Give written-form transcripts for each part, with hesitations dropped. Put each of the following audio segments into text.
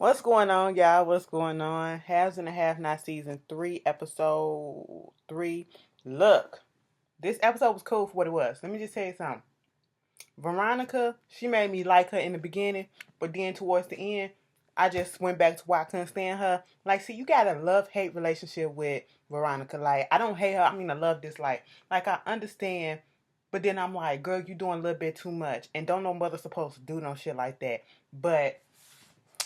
What's going on, y'all? What's going on? Halves and a Half Not Season 3, Episode 3. Look, this episode was cool for what it was. Let me just tell you something. Veronica, she made me like her in the beginning, but then towards the end, I just went back to why I couldn't stand her. Like, see, you got a love-hate relationship with Veronica. Like, I don't hate her. I mean, I love dislike. Like, I understand, but then I'm like, girl, you doing a little bit too much. And don't know mother supposed to do no shit like that. But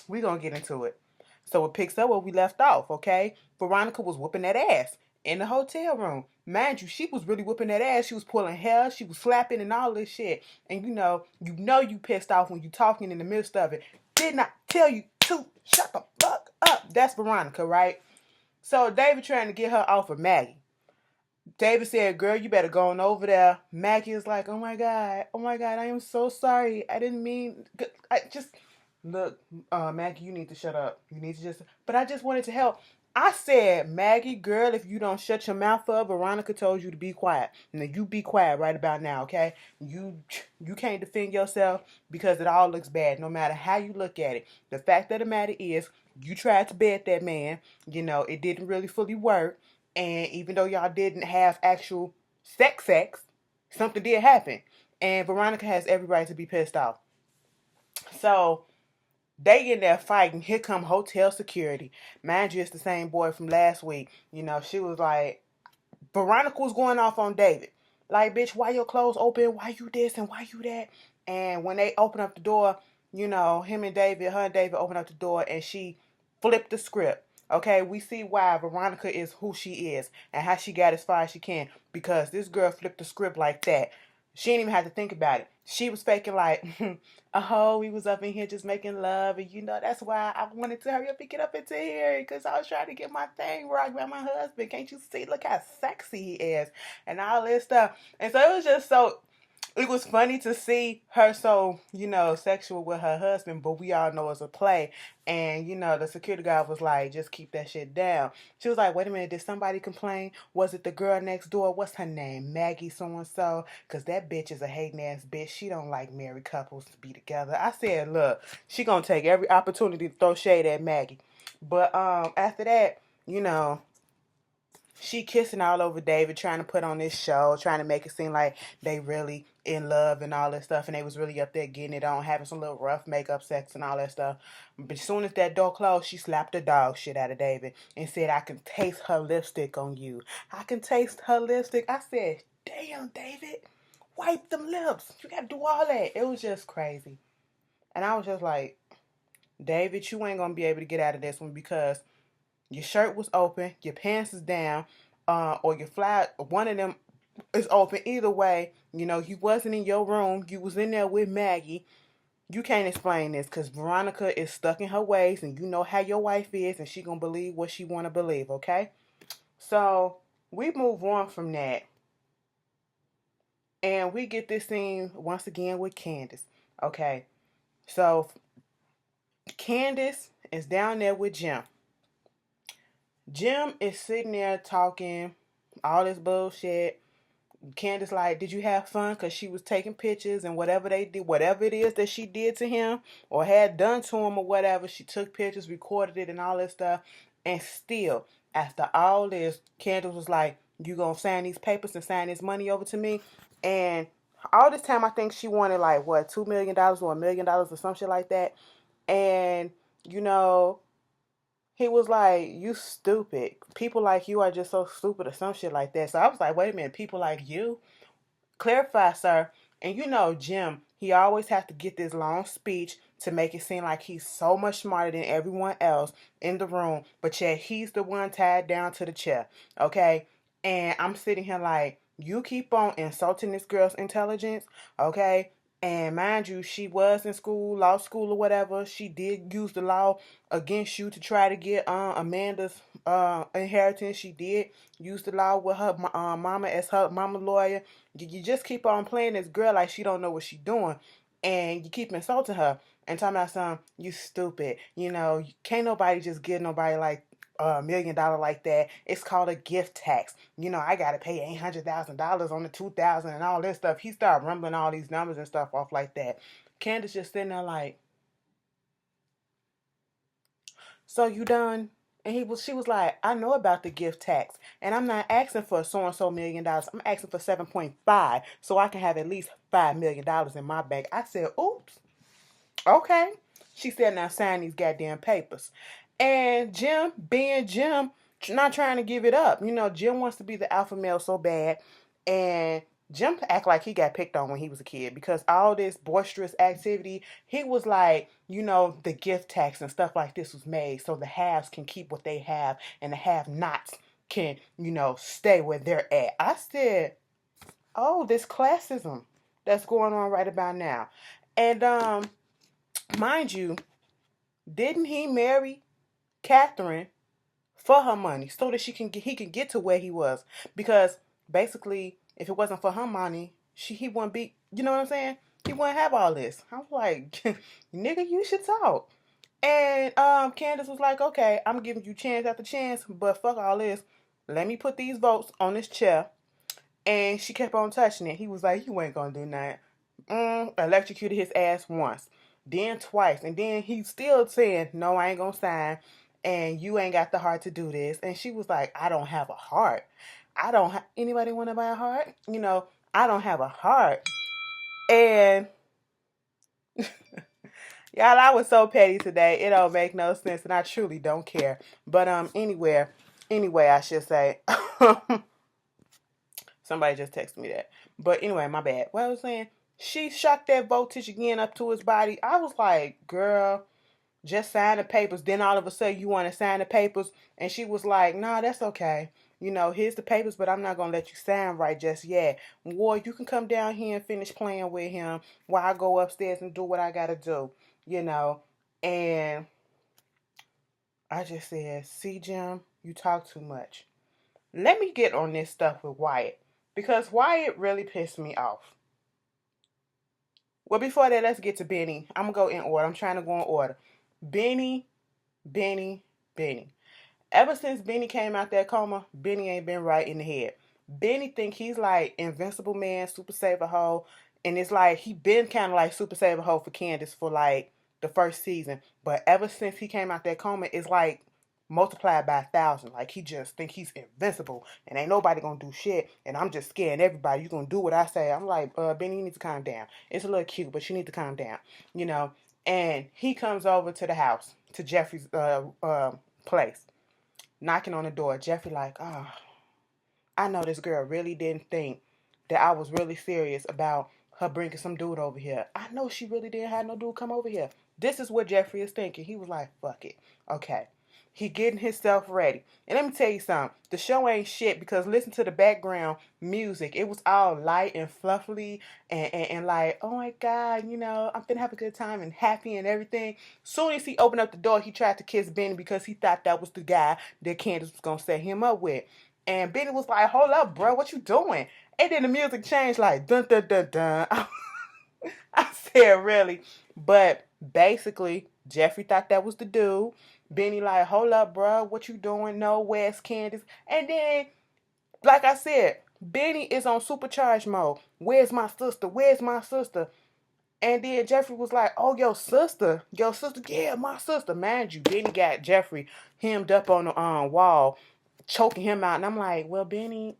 we gonna get into it. So it picks up where we left off, okay? Veronica was whooping that ass in the hotel room. Mind you, she was really whooping that ass. She was pulling hair, she was slapping and all this shit. And you pissed off when you talking in the midst of it. Did not tell you to shut the fuck up. That's Veronica, right? So David trying to get her off of Maggie. David said, girl, you better go on over there. Maggie is like, oh my God, I am so sorry. I didn't mean, I just, look, Maggie, you need to shut up. You need to but I just wanted to help. I said, Maggie, girl, if you don't shut your mouth up, Veronica told you to be quiet. Now you be quiet right about now, okay? You can't defend yourself because it all looks bad, no matter how you look at it. The fact of the matter is, you tried to bed that man. It didn't really fully work. And even though y'all didn't have actual sex, something did happen. And Veronica has every right to be pissed off. So they in there fighting. Here come hotel security. Mind you, it's the same boy from last week. She was like, Veronica was going off on David. Like, bitch, why your clothes open? Why you this and why you that? And when they open up the door, her and David open up the door and she flipped the script. Okay, we see why Veronica is who she is and how she got as far as she can because this girl flipped the script like that. She didn't even have to think about it. She was faking like, oh, we was up in here just making love. And that's why I wanted to hurry up and get up into here because I was trying to get my thing right by my husband. Can't you see? Look how sexy he is and all this stuff. And so it was just so, it was funny to see her so, sexual with her husband, but we all know it's a play. And, the security guard was like, just keep that shit down. She was like, wait a minute, did somebody complain? Was it the girl next door? What's her name? Maggie so-and-so? Because that bitch is a hating ass bitch. She don't like married couples to be together. I said, look, she gonna take every opportunity to throw shade at Maggie. But after that, she kissing all over David, trying to put on this show, trying to make it seem like they really in love and all that stuff, and they was really up there getting it on, having some little rough makeup sex and all that stuff. But as soon as that door closed, she slapped the dog shit out of David and said, I can taste her lipstick on you. I can taste her lipstick. I said, damn, David, wipe them lips. You gotta do all that. It was just crazy. And I was just like, David, you ain't gonna be able to get out of this one because your shirt was open, your pants is down, or your fly, one of them is open. Either way, you wasn't in your room. You was in there with Maggie. You can't explain this because Veronica is stuck in her ways, and you know how your wife is, and she gonna believe what she wanna believe. Okay, so we move on from that, and we get this scene once again with Candace. Okay, so Candace is down there with Jim. Jim is sitting there talking all this bullshit. Candace like, did you have fun? Because she was taking pictures and whatever they did, whatever it is that she did to him or had done to him or whatever, she took pictures, recorded it and all that stuff. And still, after all this, Candace was like, you gonna sign these papers and sign this money over to me? And all this time, I think she wanted like, what, $2 million or $1 million or some shit like that. And, he was like, you stupid. People like you are just so stupid or some shit like that. So I was like, wait a minute, people like you? Clarify, sir. And Jim, he always has to get this long speech to make it seem like he's so much smarter than everyone else in the room. But yet he's the one tied down to the chair. Okay? And I'm sitting here like, you keep on insulting this girl's intelligence. Okay? And mind you, she was in school, law school or whatever. She did use the law against you to try to get Amanda's inheritance. She did use the law with her mama as her mama lawyer. You just keep on playing this girl like she don't know what she doing. And you keep insulting her and talking about something, you stupid. Can't nobody just give nobody like $1 million like that. It's called a gift tax. I gotta pay $800,000 on the 2,000 and all this stuff. He started rumbling all these numbers and stuff off like that. Candace just sitting there like, so you done? And she was like, I know about the gift tax, and I'm not asking for so and so $1 million. I'm asking for 7.5, so I can have at least $5 million in my bank. I said, oops, okay. She said, now sign these goddamn papers. And Jim, being Jim, not trying to give it up. You know, Jim wants to be the alpha male so bad, and Jim act like he got picked on when he was a kid because all this boisterous activity, he was like, you know, the gift tax and stuff like this was made so the haves can keep what they have and the have-nots can, you know, stay where they're at. I said, oh, this classism that's going on right about now. And mind you, didn't he marry Catherine for her money so that he can get to where he was? Because basically, if it wasn't for her money, he wouldn't be. You know what I'm saying? He wouldn't have all this. I was like, nigga, you should talk. And Candace was like, okay, I'm giving you chance after chance, but fuck all this. Let me put these votes on this chair. And she kept on touching it. He was like, you ain't gonna do nothing. Electrocuted his ass once, then twice, and then he's still saying, no, I ain't gonna sign, and you ain't got the heart to do this. And she was like, I don't have a heart. I don't have anybody want to buy a heart? You know, I don't have a heart. And y'all, I was so petty today. It don't make no sense, and I truly don't care. But anyway, I should say. Somebody just texted me that. But anyway, my bad. What I was saying, she shocked that voltage again up to his body. I was like, girl, just sign the papers. Then all of a sudden you want to sign the papers. And she was like, nah, that's okay. You know, here's the papers, but I'm not going to let you sign right just yet. Or you can come down here and finish playing with him while I go upstairs and do what I got to do. You know, and I just said, see, Jim, you talk too much. Let me get on this stuff with Wyatt. Because Wyatt really pissed me off. Well, before that, let's get to Benny. I'm going to go in order. I'm trying to go in order. Benny. Ever since Benny came out that coma, Benny ain't been right in the head. Benny think he's like Invincible Man, Super Saver Ho. And it's like he been kind of like Super Saver Ho for Candace for like the first season. But ever since he came out that coma, it's like multiplied by 1,000. Like he just think he's invincible and ain't nobody gonna do shit. And I'm just scaring everybody. You gonna do what I say? I'm like, Benny, you need to calm down. It's a little cute, but you need to calm down. You know. And he comes over to the house to Jeffrey's place, knocking on the door. Jeffrey like, oh, I know this girl really didn't think that I was really serious about her bringing some dude over here. I know she really didn't have no dude come over here. This is what Jeffrey is thinking. He was like, fuck it. Okay. He getting himself ready. And let me tell you something. The show ain't shit because listen to the background music. It was all light and fluffy and like, oh my God, you know, I'm finna have a good time and happy and everything. Soon as he opened up the door, he tried to kiss Benny because he thought that was the guy that Candace was going to set him up with. And Benny was like, hold up, bro, what you doing? And then the music changed like, dun, dun, dun, dun. I said, really? But basically, Jeffrey thought that was the dude. Benny like, hold up, bro, what you doing? No, where's Candace? And then, like I said, Benny is on supercharged mode. Where's my sister? Where's my sister? And then Jeffrey was like, oh, your sister? Your sister? Yeah, my sister. Mind you, Benny got Jeffrey hemmed up on the wall, choking him out. And I'm like, well, Benny,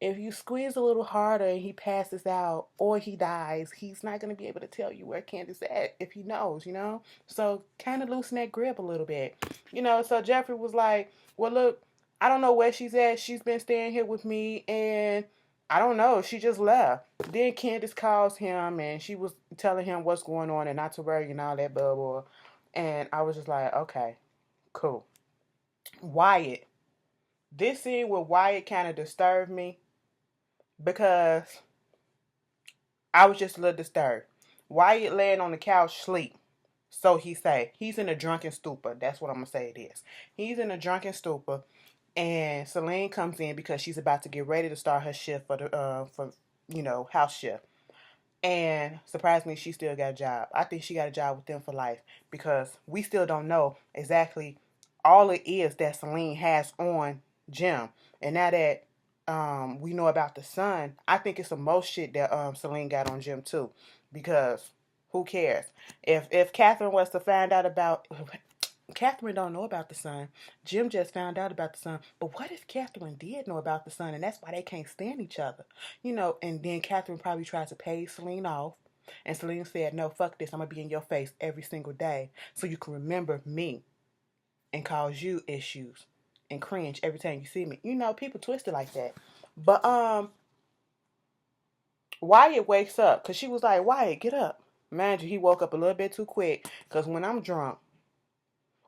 if you squeeze a little harder and he passes out or he dies, he's not going to be able to tell you where Candace is at if he knows, you know? So kind of loosen that grip a little bit. You know, so Jeffrey was like, well, look, I don't know where she's at. She's been staying here with me and I don't know. She just left. Then Candace calls him and she was telling him what's going on and not to worry and all that blah, blah. And I was just like, okay, cool. Wyatt. This scene with Wyatt kind of disturbed me because I was just a little disturbed. Wyatt laying on the couch sleep. So he say. He's in a drunken stupor. That's what I'm going to say it is. He's in a drunken stupor. And Celine comes in because she's about to get ready to start her shift for the house shift. And surprisingly, she still got a job. I think she got a job with them for life because we still don't know exactly all it is that Celine has on Jim. And now that we know about the son, I think it's the most shit that Celine got on Jim too. Because who cares? If Catherine was to find out about Catherine don't know about the son. Jim just found out about the son. But what if Catherine did know about the son, and that's why they can't stand each other? And then Catherine probably tried to pay Celine off. And Celine said, no, fuck this. I'm going to be in your face every single day so you can remember me and cause you issues and cringe every time you see me. People twist it like that. But Wyatt wakes up because she was like, Wyatt, get up. Mind you, he woke up a little bit too quick because when I'm drunk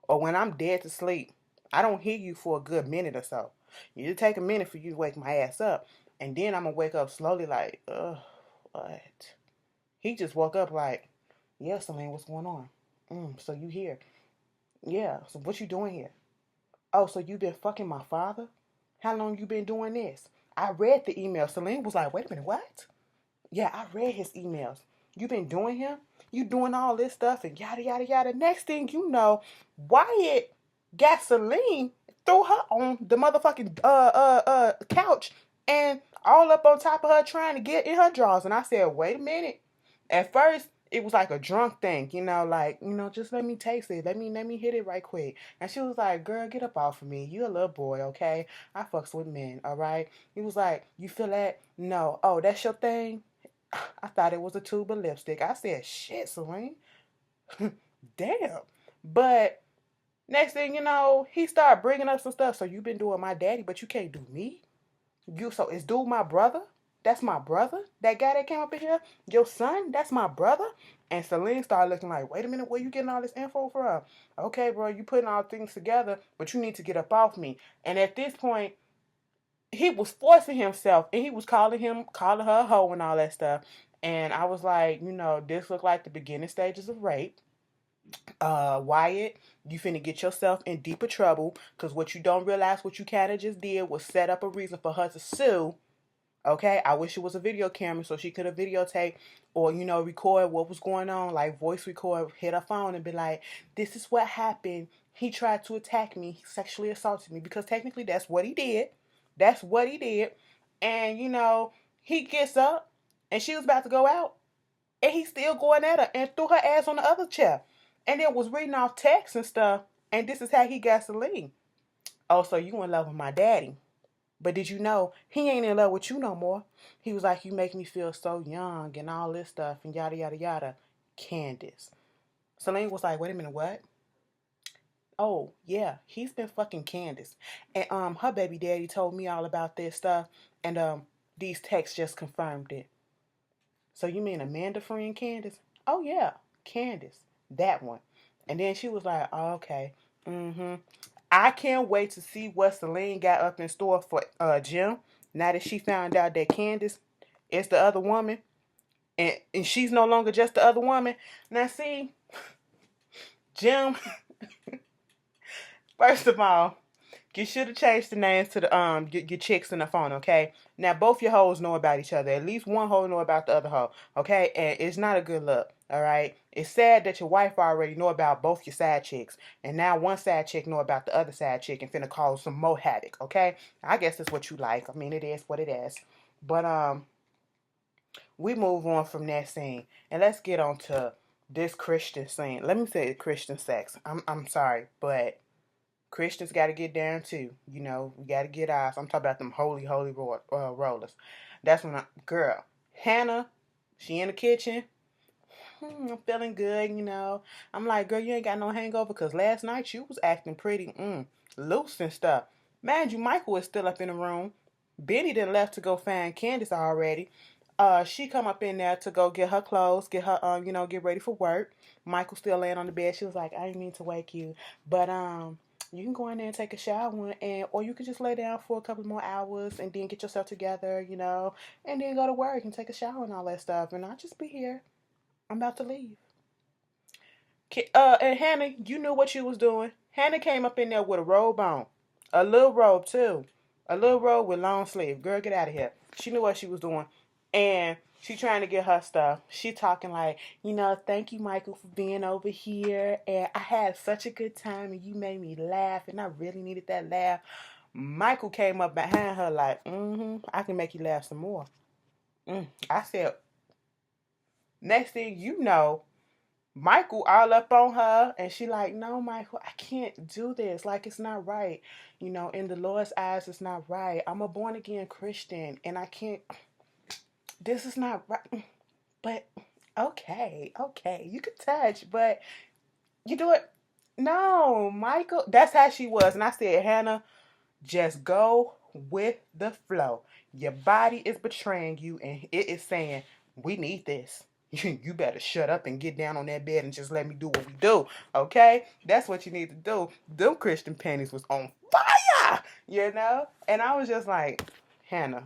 or when I'm dead to sleep, I don't hear you for a good minute or so. You just take a minute for you to wake my ass up. And then I'm going to wake up slowly like, ugh, what? He just woke up like, yeah, Celine, what's going on? So you here. Yeah, so what you doing here? Oh, so you been fucking my father? How long you been doing this? I read the email. Celine was like, wait a minute, what? Yeah, I read his emails. You been doing him? You doing all this stuff and yada, yada, yada. Next thing you know, Wyatt got Celine, threw her on the motherfucking couch and all up on top of her trying to get in her drawers. And I said, wait a minute. At first, it was like a drunk thing, just let me taste it. Let me hit it right quick. And she was like, girl, get up off of me. You a little boy, okay? I fucks with men, all right? He was like, you feel that? No. Oh, that's your thing? I thought it was a tube of lipstick. I said, shit, Celine. Damn. But next thing you know, he started bringing up some stuff. So you been doing my daddy, but you can't do me? So is dude my brother? That's my brother? That guy that came up in here? Your son? That's my brother? And Celine started looking like, wait a minute, where you getting all this info from? Okay, bro, you putting all things together, but you need to get up off me. And at this point, he was forcing himself, and he was calling her a hoe and all that stuff. And I was like, this looked like the beginning stages of rape. Wyatt, you finna get yourself in deeper trouble, because what you don't realize what you kind of just did was set up a reason for her to sue. Okay, I wish it was a video camera so she could have videotaped or, record what was going on, like voice record, hit her phone and be like, this is what happened. He tried to attack me. He sexually assaulted me, because technically that's what he did. That's what he did. And, he gets up and she was about to go out and he's still going at her and threw her ass on the other chair. And then was reading off texts and stuff. And this is how he got Celine. Oh, so you in love with my daddy. But did you know he ain't in love with you no more? He was like, you make me feel so young and all this stuff and yada, yada, yada. Candace. Celine was like, wait a minute, what? Oh, yeah, he's been fucking Candace. And her baby daddy told me all about this stuff. And these texts just confirmed it. So you mean Amanda friend Candace? Oh, yeah, Candace. That one. And then she was like, oh, okay. I can't wait to see what Celine got up in store for Jim. Now that she found out that Candace is the other woman. And she's no longer just the other woman. Now see, Jim, first of all, you should have changed the names to the your chicks in the phone, okay? Now both your hoes know about each other. At least one hoe know about the other hoe, okay? And it's not a good look, all right? It's sad that your wife already know about both your side chicks, and now one side chick know about the other side chick and finna cause some more havoc, okay? I guess that's what you like. I mean, it is what it is. But we move on from that scene, and let's get on to this Christian scene. Let me say Christian sex. I'm sorry, but Christians got to get down too. We got to get ours. I'm talking about them holy rollers. That's when Hannah, she in the kitchen. I'm feeling good, I'm like, girl, you ain't got no hangover, because last night you was acting pretty loose and stuff. Mind you, Michael is still up in the room. Benny done left to go find Candace already. She come up in there to go get her clothes, get her, get ready for work. Michael still laying on the bed. She was like, I didn't mean to wake you, but you can go in there and take a shower, or you can just lay down for a couple more hours and then get yourself together, and then go to work and take a shower and all that stuff. And I'll just be here. I'm about to leave. And Hannah, you knew what you was doing. Hannah came up in there with a robe on. A little robe, too. A little robe with long sleeve. Girl, get out of here. She knew what she was doing. And she trying to get her stuff. She talking like, thank you, Michael, for being over here. And I had such a good time, and you made me laugh, and I really needed that laugh. Michael came up behind her like, I can make you laugh some more. I said, next thing you know, Michael all up on her, and she like, no, Michael, I can't do this. Like, it's not right. In the Lord's eyes, it's not right. I'm a born again Christian, and I can't. This is not right. But okay, you can touch, but you do it. No, Michael. That's how she was, and I said, Hannah, just go with the flow. Your body is betraying you, and it is saying, we need this. You better shut up and get down on that bed and just let me do what we do. Okay? That's what you need to do. Them Christian panties was on fire, And I was just like, Hannah,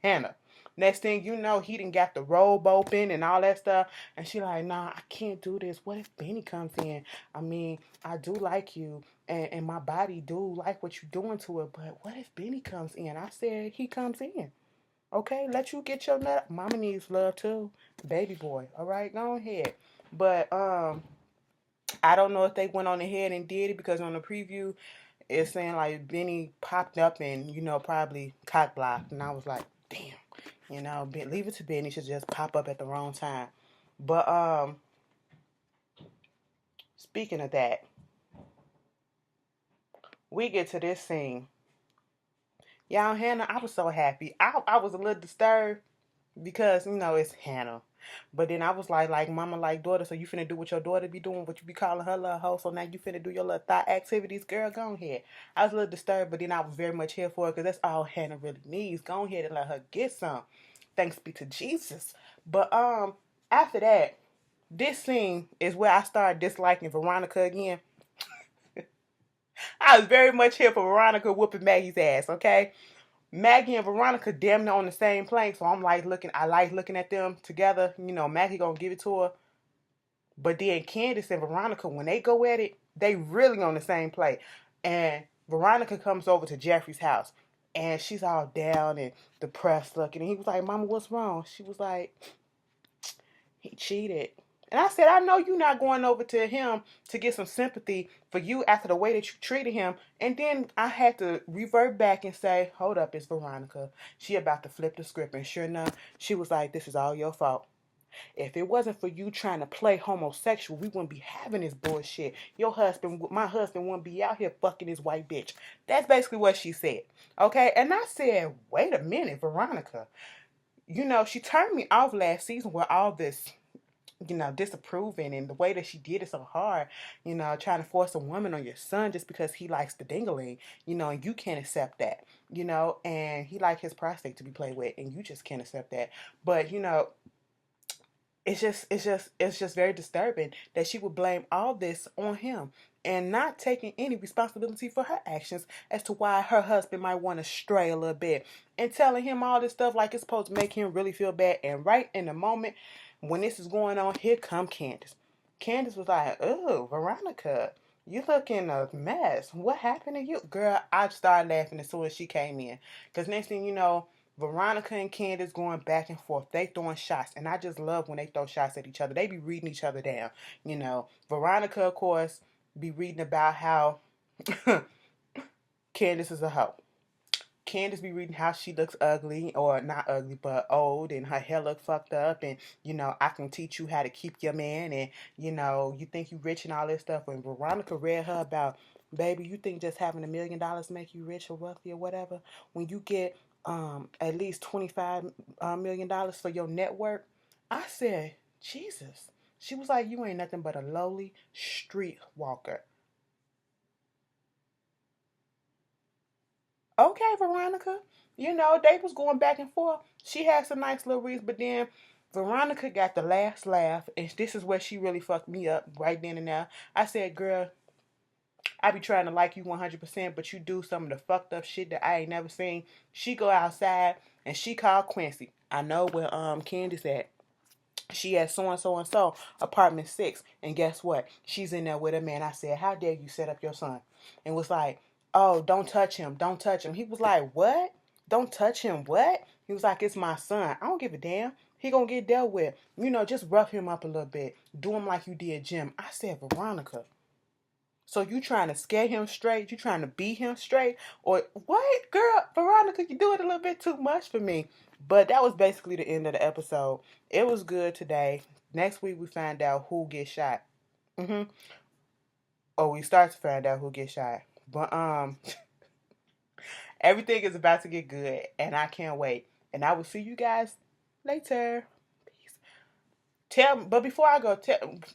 Hannah. Next thing you know, he done got the robe open and all that stuff. And she like, nah, I can't do this. What if Benny comes in? I mean, I do like you. And my body do like what you're doing to it. But what if Benny comes in? I said, he comes in. Okay, let you get your nut. Mama needs love too. Baby boy. All right, go ahead. But I don't know if they went on ahead and did it, because on the preview, it's saying like Benny popped up and, probably cock blocked. And I was like, damn. Leave it to Benny to just pop up at the wrong time. But speaking of that, we get to this scene. Y'all, Hannah, I was so happy. I was a little disturbed because, it's Hannah. But then I was like mama, like daughter, so you finna do what your daughter be doing, what you be calling her little hoe, so now you finna do your little thought activities, girl, go ahead. I was a little disturbed, but then I was very much here for it, because that's all Hannah really needs. Go ahead and let her get some. Thanks be to Jesus. But after that, this scene is where I started disliking Veronica again. I was very much here for Veronica whooping Maggie's ass, okay? Maggie and Veronica damn near on the same plane, so I like looking at them together. Maggie gonna give it to her. But then Candace and Veronica, when they go at it, they really on the same plane. And Veronica comes over to Jeffrey's house, and she's all down and depressed looking. And he was like, Mama, what's wrong? She was like, he cheated. And I said, I know you're not going over to him to get some sympathy for you after the way that you treated him. And then I had to revert back and say, hold up, it's Veronica. She about to flip the script. And sure enough, she was like, this is all your fault. If it wasn't for you trying to play homosexual, we wouldn't be having this bullshit. My husband wouldn't be out here fucking this white bitch. That's basically what she said. Okay? And I said, wait a minute, Veronica. She turned me off last season with all this, disapproving, and the way that she did it so hard, trying to force a woman on your son just because he likes the dingling, and you can't accept that, and he like his prostate to be played with, and you just can't accept that. But, it's just very disturbing that she would blame all this on him and not taking any responsibility for her actions as to why her husband might want to stray a little bit, and telling him all this stuff like it's supposed to make him really feel bad. And right in the moment when this is going on, here come Candace. Candace was like, oh, Veronica, you looking a mess. What happened to you? Girl, I started laughing as soon as she came in. Because next thing you know, Veronica and Candace going back and forth. They throwing shots. And I just love when they throw shots at each other. They be reading each other down. Veronica, of course, be reading about how Candace is a hoe. Candace be reading how she looks ugly, or not ugly, but old, and her hair look fucked up, and, I can teach you how to keep your man, and, you think you rich and all this stuff. When Veronica read her about, baby, you think just having $1 million make you rich or wealthy or whatever? When you get at least $25 million for your network, I said, Jesus. She was like, you ain't nothing but a lowly street walker. Okay, Veronica. They was going back and forth. She had some nice little reads, but then Veronica got the last laugh, and this is where she really fucked me up right then and there. I said, girl, I be trying to like you 100%, but you do some of the fucked up shit that I ain't never seen. She go outside, and she called Quincy. I know where Candace at. She at so-and-so, apartment 6. And guess what? She's in there with a man. I said, how dare you set up your son? And was like, oh, don't touch him. Don't touch him. He was like, what? Don't touch him. What? He was like, it's my son. I don't give a damn. He gonna get dealt with. Just rough him up a little bit. Do him like you did Jim. I said, Veronica. So you trying to scare him straight? You trying to beat him straight? Or what? Girl, Veronica, you do it a little bit too much for me. But that was basically the end of the episode. It was good today. Next week we find out who gets shot. Or we start to find out who gets shot. But everything is about to get good, and I can't wait. And I will see you guys later. But before I go,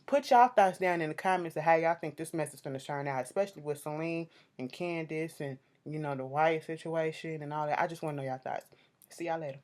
put y'all thoughts down in the comments of how y'all think this mess is gonna turn out, especially with Celine and Candace and the Wyatt situation and all that. I just want to know y'all thoughts. See y'all later.